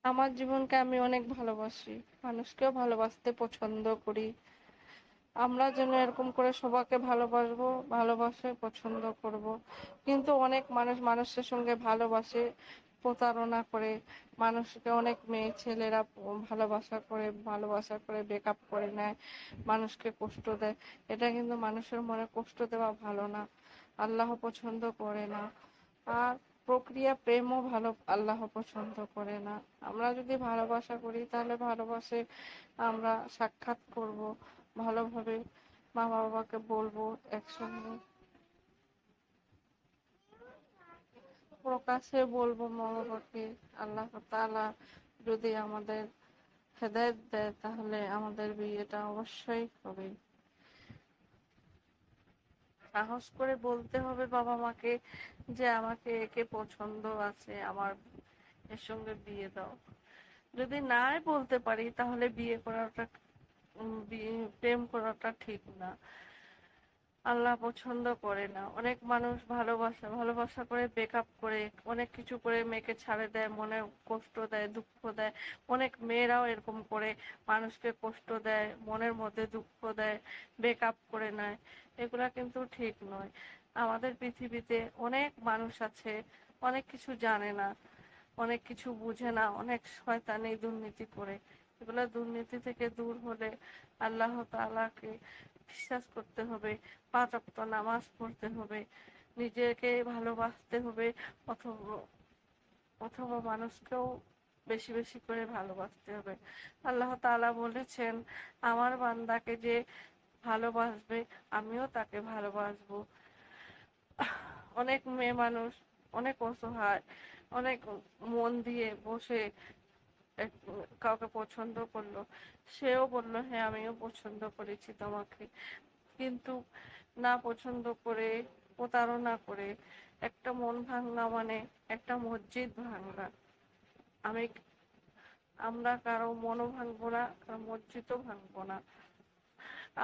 আমার জীবনকে আমি অনেক ভালোবাসি। মানুষকেও ভালোবাসতে পছন্দ করি। আমরা যেন এরকম করে সবাইকে ভালোবাসবো, ভালোবাসে পছন্দ করব। কিন্তু অনেক মানুষ মানুষের সঙ্গে ভালোবাসে প্রতারণা করে। মানুষকে অনেক মেয়ে ছেলেরা ভালোবাসা করে ব্রেকআপ করে নেয়, মানুষকে কষ্ট দেয়। এটা কিন্তু মানুষের মনে কষ্ট দেওয়া ভালো না, আল্লাহ পছন্দ করে না। আর প্রক্রিয়া প্রেমও আল্লাহ পছন্দ করে না। আমরা যদি ভালোবাসা করি তাহলে ভালোবাসে আমরা সাক্ষাৎ করব, ভালোভাবে মা বাবাকে বলবো, একসঙ্গে প্রকাশে বলবো মা বাবাকে। আল্লাহ তাআলা যদি আমাদের হেদায়েত দেয় তাহলে আমাদের বিয়েটা অবশ্যই হবে। সাহস করে বলতে হবে বাবা মাকে যে আমাকে একে পছন্দ আছে, আমার এর সঙ্গে বিয়ে দাও। যদি নাই বলতে পারি তাহলে প্রেম করাটা ঠিক না, আল্লাহ পছন্দ করে না। অনেক মানুষ ভালোবাসা করে ব্রেকআপ করে অনেক কিছু করে মেয়েকে ছাড়ে দেয়, মনে কষ্ট দেয়, দুঃখ দেয়। অনেক মেয়েরাও এরকম করে মানুষকে কষ্ট দেয়, মনের মধ্যে দুঃখ দেয়, ব্রেকআপ করে নেয়। এগুলা কিন্তু ঠিক নয়। আমাদের পৃথিবীতে অনেক মানুষ আছে অনেক কিছু জানে না, অনেক কিছু বুঝে না, অনেক শয়তানি দুর্নীতি করে। এগুলা দুর্নীতি থেকে দূর হলে আল্লাহ তাআলাকে বিশ্বাস করতে হবে, 5 ওয়াক্ত নামাজ পড়তে হবে, নিজেকে ভালোবাসতে হবে, অথবা অথবা মানুষকেও বেশি বেশি করে ভালোবাসতে হবে। আল্লাহ তাআলা বলেছেন, আমার বান্দাকে যে ভালোবাসবে আমিও তাকে ভালোবাসবো। অনেক মেয়ে মানুষ অনেক অসহায়, অনেক মন দিয়ে বসে কাউকে পছন্দ করলো, সেও বলল হ্যাঁ আমিও পছন্দ করেছি তোমাকে, কিন্তু না পছন্দ করে প্রতারণা করে একটা মন ভাঙা মানে একটা মসজিদ ভাঙা। আমি আমরা কারো মনও ভাঙবো না, কারো মসজিদও ভাঙবো না।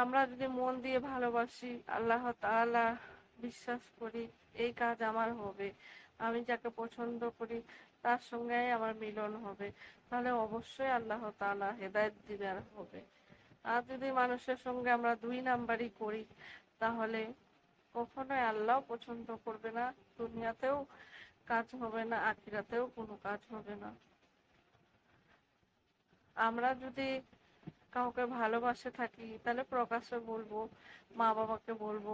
আমরা যদি মন দিয়ে ভালোবাসি, আল্লাহ তাআলা বিশ্বাস করি এই কাজ আমার হবে, আমি যাকে পছন্দ করি তার সঙ্গে আমার মিলন হবে, তাহলে অবশ্যই আল্লাহ তাআলা হেদায়েত দিবেন হবে। আর যদি মানুষের সঙ্গে আমরা 2 নাম্বারই করি তাহলে কখনোই আল্লাহ পছন্দ করবে না, দুনিয়াতেও কাজ হবে না, আখিরাতেও কোনো কাজ হবে না। আমরা যদি কাউকে ভালোবাসে থাকি তাহলে প্রকাশ্যে বলবো, মা বাবাকে বলবো,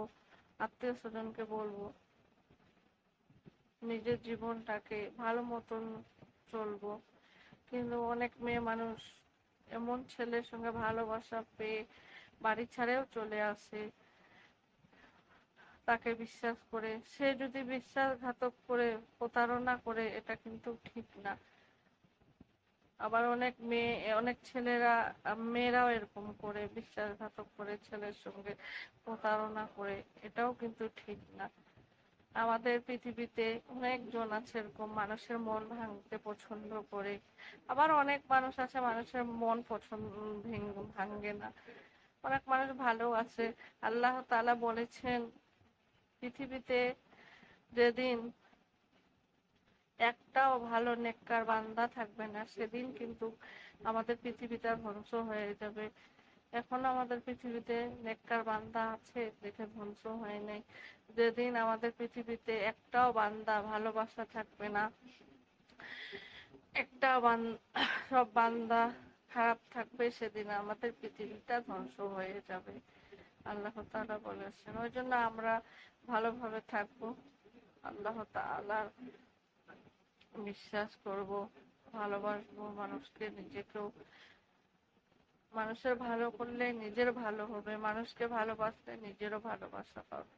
আত্মীয় স্বজনকে বলবো, নিজের জীবনটাকে ভালো মতন চলবো। কিন্তু অনেক মেয়ে মানুষ এমন ছেলের সঙ্গে ভালোবাসা পেয়ে বাড়ি ছাড়েও চলে আসে তাকে বিশ্বাস করে। সে যদি বিশ্বাসঘাতক করে প্রতারণা করে এটা কিন্তু ঠিক না। আবার অনেক মেয়েরাও এরকম করে বিশ্বাসঘাতক করে ছেলের সঙ্গে প্রতারণা করে, এটাও কিন্তু ঠিক না। আমাদের পৃথিবীতে অনেকজন আছে এরকম মানুষের মন ভাঙতে পছন্দ করে। আবার অনেক মানুষ আছে মানুষের মন ভাঙে না, অনেক মানুষ ভালো আছে। আল্লাহ তাআলা বলেছেন, পৃথিবীতে যেদিন একটাও ভালো নেককার বান্দা থাকবে না সেদিন কিন্তু আমাদের পৃথিবীটা ধ্বংস হয়ে যাবে। এখনো আমাদের পৃথিবীতে নেককার বান্দা আছে, দেখে ধ্বংস হয় নাই। যেদিন আমাদের পৃথিবীতে একটাও বান্দা ভালোবাসা থাকবে না, একটা সব বান্দা খারাপ থাকবে, সেদিন আমাদের পৃথিবীটা ধ্বংস হয়ে যাবে। আল্লাহ তাআলা বলেছেন, ওই জন্য আমরা ভালোভাবে থাকবো, আল্লাহ তাআলার বিশ্বাস করব, ভালোবাসবো মানুষকে, নিজেকেও। মানুষের ভালো করলে নিজের ভালো হবে, মানুষকে ভালোবাসলে নিজেরও ভালোবাসা পাবে।